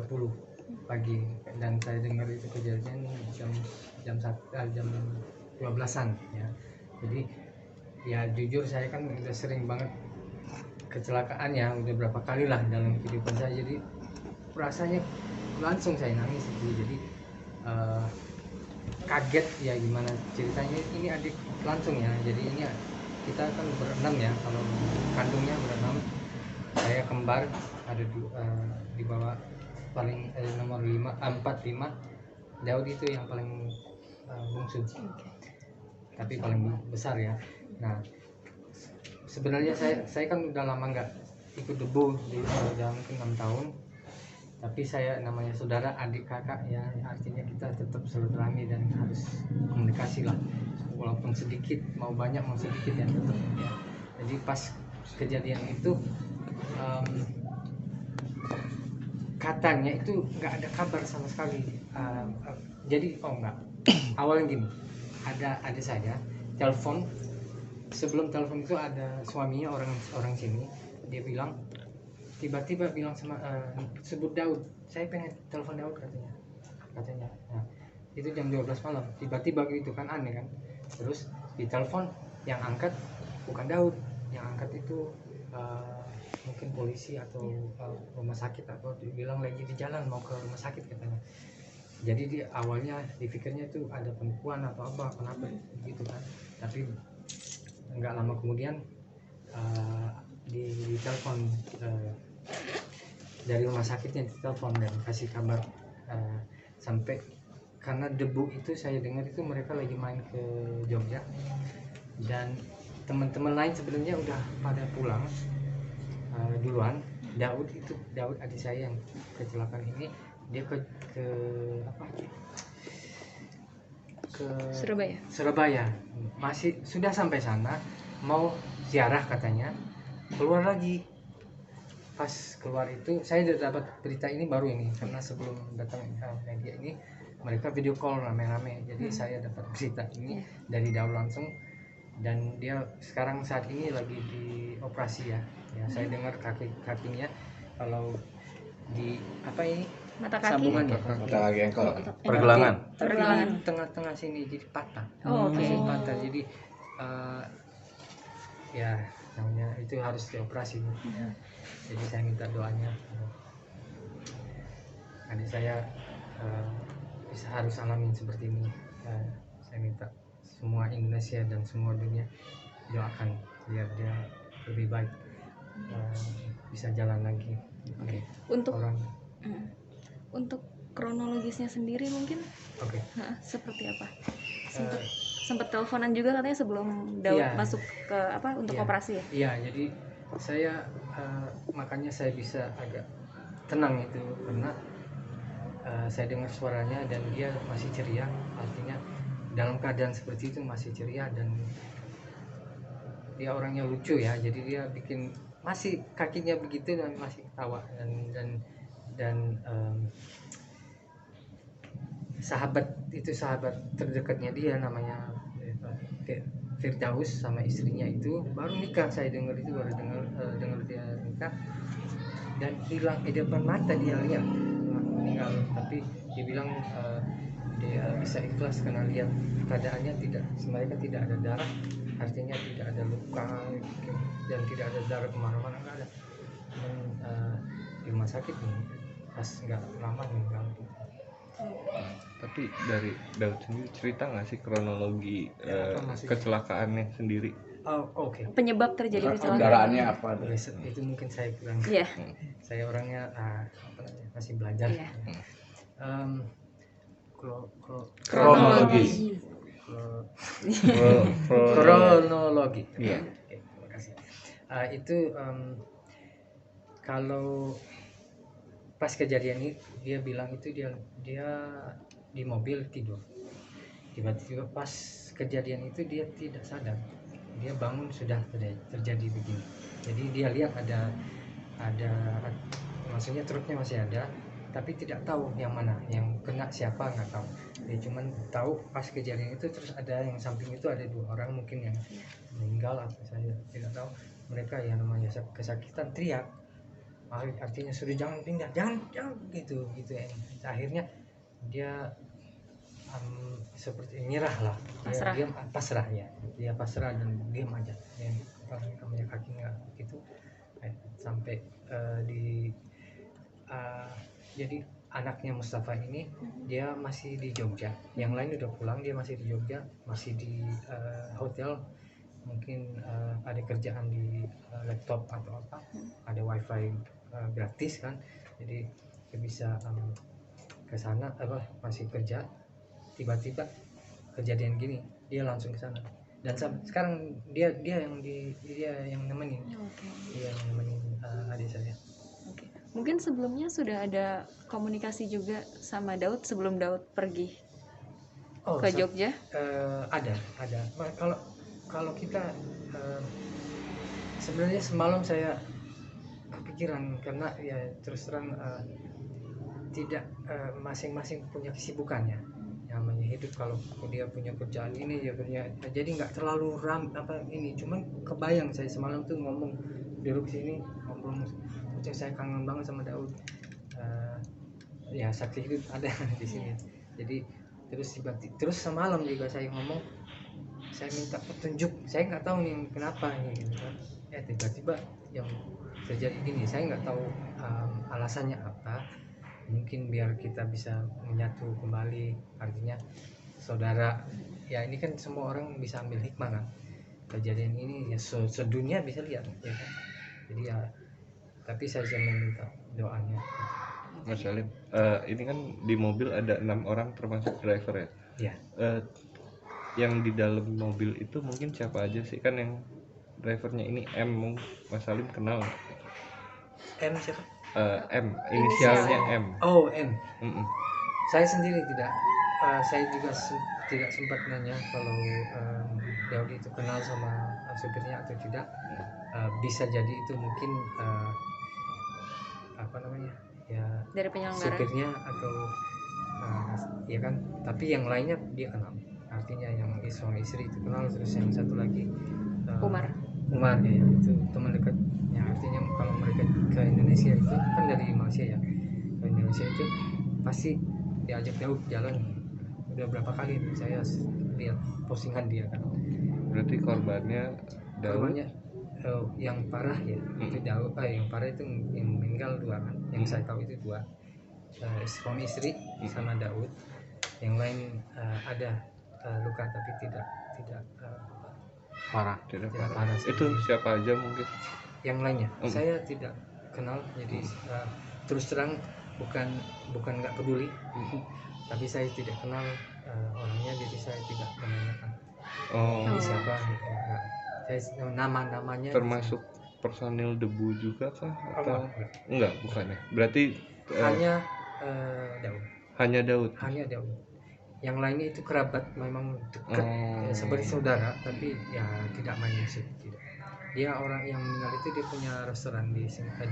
3.30 pagi, dan saya dengar itu kejadian jam 12-an ya. Jadi ya jujur saya kan udah sering banget kecelakaan ya, udah berapa kali lah dalam kehidupan saya, jadi rasanya langsung saya nangis gitu. Jadi kaget ya, gimana ceritanya ini adik langsung ya. Jadi ini kita kan berenam ya, kalau kandungnya berenam, saya kembar ada di bawah paling nomor 45. Daud itu yang paling bungsu, tapi paling besar ya. Nah sebenarnya saya kan udah lama nggak ikut debu, udah mungkin 6 tahun, tapi saya namanya saudara, adik, kakak ya, artinya kita tetap silaturahmi dan harus komunikasi lah, walaupun sedikit, mau banyak mau sedikit ya tetap ya. Jadi pas kejadian itu katanya itu nggak ada kabar sama sekali. Jadi enggak, awalnya gini, ada saya telepon. Sebelum telepon itu ada suaminya, orang sini, dia bilang, tiba-tiba bilang sama sebut Daud, saya pengen telepon Daud katanya. Nah itu jam 12 malam tiba-tiba gitu kan, aneh kan. Terus ditelepon, yang angkat bukan Daud, yang angkat itu mungkin polisi atau rumah sakit, atau dibilang lagi di jalan mau ke rumah sakit katanya. Jadi di awalnya dipikirnya itu ada penipuan atau apa, kenapa gitu kan. Tapi nggak lama kemudian di telepon dari rumah sakitnya, ditelepon dan kasih kabar, sampai karena debu itu saya dengar itu mereka lagi main ke Jogja, dan teman-teman lain sebenarnya udah pada pulang duluan. Daud adik saya yang kecelakaan ini, dia ke Surabaya, masih sudah sampai sana mau ziarah katanya, keluar lagi. Pas keluar itu saya udah dapat berita ini baru ini, karena sebelum datang media ini mereka video call rame-rame. Jadi saya dapat berita ini dari Daud langsung, dan dia sekarang saat ini lagi di operasi ya. Saya dengar kakinya kalau di apa ini mata kaki, sambungannya, mata kaki engkol, pergelangan tengah-tengah sini jadi patah. Masih patah, jadi ya namanya itu harus dioperasi ya. Jadi saya minta doanya, adik saya bisa harus alamin seperti ini. Saya minta semua Indonesia dan semua dunia doakan biar dia lebih baik, bisa jalan lagi. Untuk kronologisnya sendiri mungkin seperti apa? Sempat teleponan juga katanya sebelum Daud masuk ke untuk operasi ya? Iya, jadi saya makanya saya bisa agak tenang itu karena saya dengar suaranya dan dia masih ceria, artinya dalam keadaan seperti itu masih ceria, dan dia orangnya lucu ya, jadi dia bikin masih kakinya begitu dan masih ketawa, dan sahabat terdekatnya dia namanya Firdaus sama istrinya itu baru nikah. Saya dengar dengar dia nikah dan hilang di depan mata, dia lihat meninggal, tapi dia bilang dia bisa ikhlas karena lihat keadaannya mereka tidak ada darah, artinya tidak ada luka dan tidak ada darah kemana-mana, nggak ada. Di rumah sakit nih pas nggak lama meninggal. Tapi dari Daud sendiri cerita nggak sih kronologi kecelakaannya sendiri? Oke. Penyebab terjadi kecelakaan. Kendaraannya apa? Itu mungkin saya kurang. Saya orangnya masih belajar. Kronologi. Iya. Terima kasih. Itu kalau pas kejadian ini dia bilang itu dia di mobil tidur, tiba-tiba pas kejadian itu dia tidak sadar, dia bangun sudah terjadi begini. Jadi dia lihat ada maksudnya truknya masih ada, tapi tidak tahu yang mana yang kena, siapa nggak tahu. Dia cuma tahu pas kejadian itu terus ada yang samping itu ada 2 orang mungkin yang meninggal atau saya tidak tahu. Mereka yang namanya kesakitan teriak artinya sudah jangan pindah, jangan gitu ya. Akhirnya dia seperti nyerah lah, dia pasrah ya, dia pasrah dan diam aja ya. Namanya kaki nggak gitu sampai jadi anaknya Mustafa ini dia masih di Jogja, yang lain udah pulang, dia masih di Jogja, masih di hotel, mungkin ada kerjaan di laptop atau apa, ada wifi gratis kan, jadi dia bisa ke sana masih kerja. Tiba-tiba kejadian gini, dia langsung ke sana dan sekarang dia yang nemenin. Dia yang nemenin adik saya. Mungkin sebelumnya sudah ada komunikasi juga sama Daud sebelum Daud pergi ke Jogja? Ada. Kalau kita sebenarnya semalam saya kepikiran karena ya terus terang tidak masing-masing punya kesibukannya. Namanya hidup, kalau dia punya kerjaan ini, dia punya, jadi nggak terlalu ini. Cuman kebayang saya semalam tuh ngomong duduk sini ngobrol, saya kangen banget sama Daud. Ya saksi hidup ada di sini. Jadi terus semalam juga saya ngomong, saya minta petunjuk, saya nggak tahu nih kenapa ini gitu. Tiba-tiba yang terjadi gini, saya nggak tahu alasannya apa. Mungkin biar kita bisa menyatu kembali, artinya saudara ya. Ini kan semua orang bisa ambil hikmah kan, kejadian ini ya sedunia bisa lihat ya kan? Jadi ya, tapi saya meminta doanya. Mas Salim, ini kan di mobil ada 6 orang termasuk driver ya? Iya. Yang di dalam mobil itu mungkin siapa aja sih? Kan yang drivernya ini M, Mas Salim kenal nggak? M siapa? M, inisialnya M. Oh, M. Saya sendiri tidak, saya juga tidak sempat nanya kalau Daud itu kenal sama supirnya atau tidak. Bisa jadi itu mungkin apa namanya ya, dari penyelenggara supirnya atau ya kan. Tapi yang lainnya dia kenal, artinya yang suami istri itu kenal. Terus yang satu lagi Umar ya, itu teman dekatnya. Artinya kalau mereka ke Indonesia itu kan dari Malaysia ya, ke Indonesia itu pasti diajak Daud jalan. Udah berapa kali saya lihat postingan dia kan. Berarti korbannya Daud? Yang parah ya itu Daud. Yang parah itu yang meninggal 2 kan, yang saya tahu itu 2, suami istri sama Daud. Yang lain ada luka tapi tidak parah. Itu siapa aja mungkin? Yang lainnya saya tidak kenal, jadi terus terang bukan nggak peduli, tapi saya tidak kenal orangnya, jadi saya tidak menanyakan ini siapa. Saya namanya termasuk personil debu juga kah atau enggak? Bukan ya, berarti hanya Daud. Yang lainnya itu kerabat, memang dekat seperti saudara, tapi ya tidak main musik, tidak. Dia orang yang meninggal itu dia punya restoran di Singapura,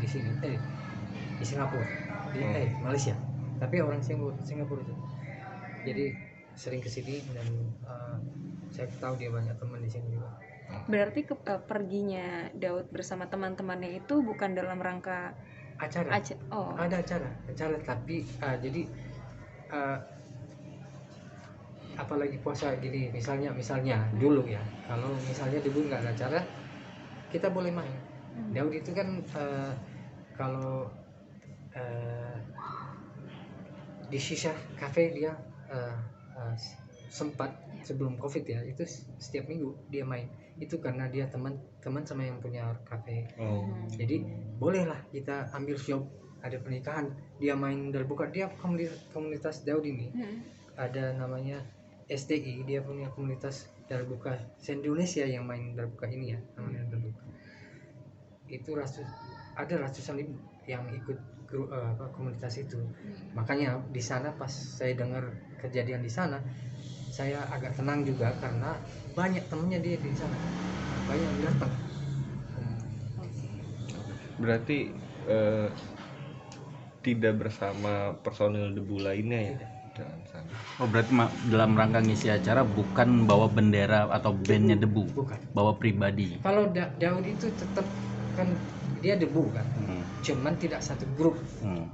di Malaysia, tapi orang Singapura itu. Jadi sering kesini dan saya tahu dia banyak teman di sini juga. Berarti perginya Daud bersama teman-temannya itu bukan dalam rangka acara. Ada acara tapi jadi apalagi puasa gini, misalnya dulu ya, kalau misalnya dulu nggak ada acara kita boleh main. Daud itu kan kalau di Shisha Cafe dia sempat sebelum Covid ya, itu setiap minggu dia main. Itu karena dia teman sama yang punya cafe. Jadi bolehlah kita ambil job, ada pernikahan dia main darbuka. Dia komunitas Daud ini ada namanya SDI, dia punya komunitas darbuka se-Indonesia yang main darbuka ini ya, namanya darbuka. Itu ada ratusan ribu yang ikut komunitas itu. Makanya di sana pas saya dengar kejadian di sana, saya agak tenang juga karena banyak temennya dia di sana, banyak yang datang. Berarti tidak bersama personil debu lainnya ya? Berarti dalam rangka ngisi acara bukan bawa bendera atau bandnya debu, bukan. Bawa pribadi. Kalau Daud itu tetap kan dia debu kan, cuman tidak satu grup.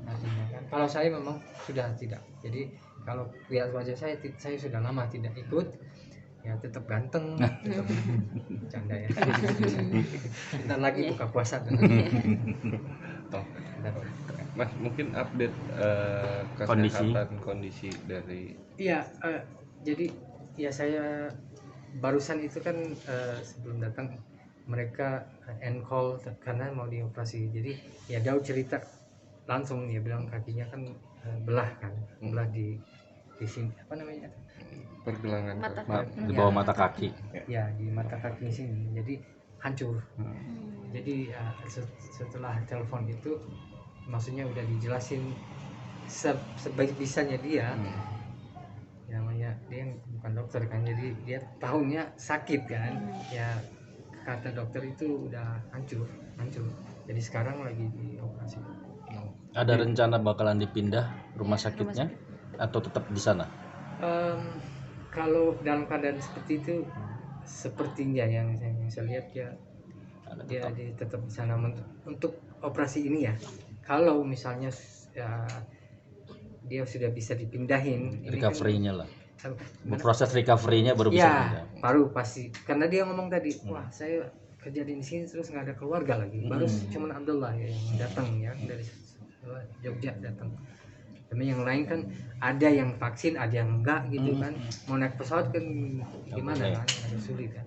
Artinya kan kalau saya memang sudah tidak, jadi kalau lihat wajah saya sudah lama tidak ikut, ya tetap ganteng, tetap canda ya. Bentar lagi buka puasa. Mas mungkin update kesehatan kondisi dari. Iya, jadi ya saya barusan itu kan sebelum datang mereka end call karena mau dioperasi. Jadi ya Daud cerita langsung, dia bilang kakinya kan belah di sini, apa namanya, pergelangan di bawah mata kaki. Ya di mata kaki sini, jadi hancur. Jadi setelah telepon itu maksudnya udah dijelasin sebaik bisanya dia. Namanya dia bukan dokter kan, jadi dia tahunya sakit kan. Ya kata dokter itu udah hancur. Jadi sekarang lagi dioperasi. Ada rencana bakalan dipindah rumah sakitnya atau tetap di sana? Kalau dalam keadaan seperti itu, sepertinya yang saya lihat dia tetap di sana untuk operasi ini ya. Kalau misalnya ya, dia sudah bisa dipindahin, recovery-nya lah. Proses recovery-nya baru bisa pindah. Baru pasti, karena dia ngomong tadi, wah saya kerja di sini terus nggak ada keluarga lagi. Baru cuman Abdullah yang datang ya dari Jogja datang. Tapi yang lain kan ada yang vaksin, ada yang enggak gitu kan. Mau naik pesawat kan gimana kan, agak sulit kan.